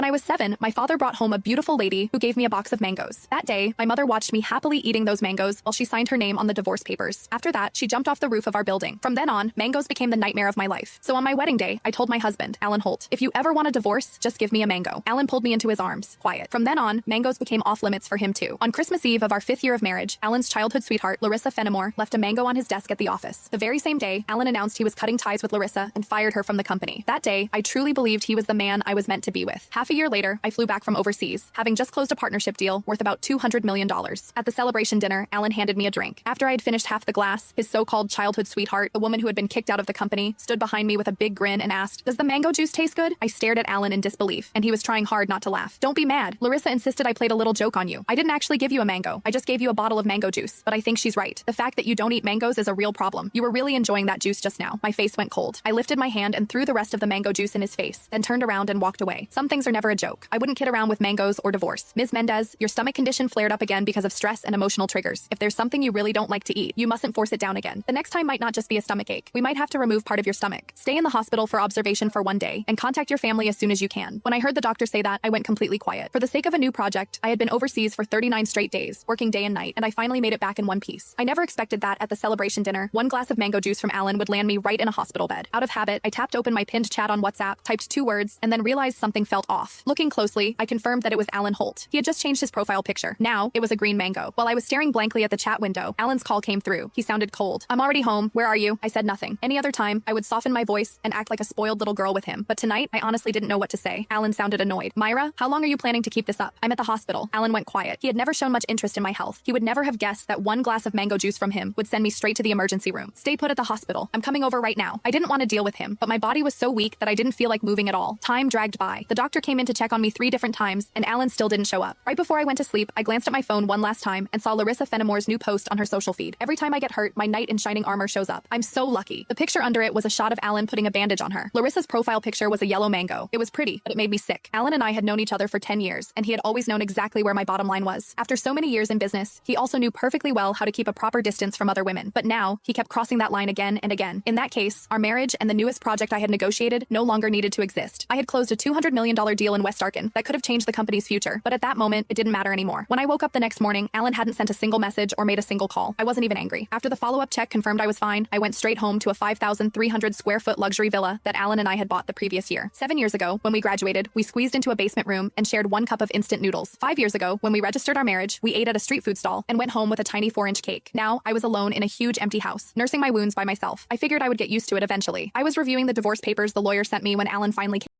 When I was 7, my father brought home a beautiful lady who gave me a box of mangoes. That day, my mother watched me happily eating those mangoes while she signed her name on the divorce papers. After that, she jumped off the roof of our building. From then on, mangoes became the nightmare of my life. So on my wedding day, I told my husband, Alan Holt, if you ever want a divorce, just give me a mango. Alan pulled me into his arms. Quiet. From then on, mangoes became off limits for him too. On Christmas Eve of our 5th year of marriage, Alan's childhood sweetheart, Larissa Fenimore, left a mango on his desk at the office. The very same day, Alan announced he was cutting ties with Larissa and fired her from the company. That day, I truly believed he was the man I was meant to be with. Half a year later, I flew back from overseas, having just closed a partnership deal worth about $200 million. At the celebration dinner, Alan handed me a drink. After I had finished half the glass, his so-called childhood sweetheart, the woman who had been kicked out of the company, stood behind me with a big grin and asked, "Does the mango juice taste good?" I stared at Alan in disbelief, and he was trying hard not to laugh. "Don't be mad. Larissa insisted I played a little joke on you. I didn't actually give you a mango. I just gave you a bottle of mango juice. But I think she's right. The fact that you don't eat mangoes is a real problem. You were really enjoying that juice just now." My face went cold. I lifted my hand and threw the rest of the mango juice in his face, then turned around and walked away. Some things are never a joke. I wouldn't kid around with mangoes or divorce. Ms. Mendez, your stomach condition flared up again because of stress and emotional triggers. If there's something you really don't like to eat, you mustn't force it down again. The next time might not just be a stomach ache. We might have to remove part of your stomach. Stay in the hospital for observation for 1 day and contact your family as soon as you can. When I heard the doctor say that, I went completely quiet. For the sake of a new project, I had been overseas for 39 straight days, working day and night, and I finally made it back in one piece. I never expected that at the celebration dinner, one glass of mango juice from Alan would land me right in a hospital bed. Out of habit, I tapped open my pinned chat on WhatsApp, typed 2 words, and then realized something felt off. Looking closely, I confirmed that it was Alan Holt. He had just changed his profile picture. Now, it was a green mango. While I was staring blankly at the chat window, Alan's call came through. He sounded cold. "I'm already home. Where are you?" I said nothing. Any other time, I would soften my voice and act like a spoiled little girl with him. But tonight, I honestly didn't know what to say. Alan sounded annoyed. "Myra, how long are you planning to keep this up?" "I'm at the hospital." Alan went quiet. He had never shown much interest in my health. He would never have guessed that one glass of mango juice from him would send me straight to the emergency room. "Stay put at the hospital. I'm coming over right now." I didn't want to deal with him, but my body was so weak that I didn't feel like moving at all. Time dragged by. The doctor came in to check on me 3 different times, and Alan still didn't show up. Right before I went to sleep, I glanced at my phone one last time and saw Larissa Fenimore's new post on her social feed. "Every time I get hurt, my knight in shining armor shows up. I'm so lucky." The picture under it was a shot of Alan putting a bandage on her. Larissa's profile picture was a yellow mango. It was pretty, but it made me sick. Alan and I had known each other for 10 years, and he had always known exactly where my bottom line was. After so many years in business, he also knew perfectly well how to keep a proper distance from other women. But now, he kept crossing that line again and again. In that case, our marriage and the newest project I had negotiated no longer needed to exist. I had closed a $200 million deal in West Arkin that could have changed the company's future, but at that moment, it didn't matter anymore. When I woke up the next morning, Alan hadn't sent a single message or made a single call. I wasn't even angry. After the follow-up check confirmed I was fine, I went straight home to a 5,300 square foot luxury villa that Alan and I had bought the previous year. 7 years ago, when we graduated, we squeezed into a basement room and shared 1 cup of instant noodles. 5 years ago, when we registered our marriage, we ate at a street food stall and went home with a tiny 4-inch cake. Now, I was alone in a huge empty house, nursing my wounds by myself. I figured I would get used to it eventually. I was reviewing the divorce papers the lawyer sent me when Alan finally came.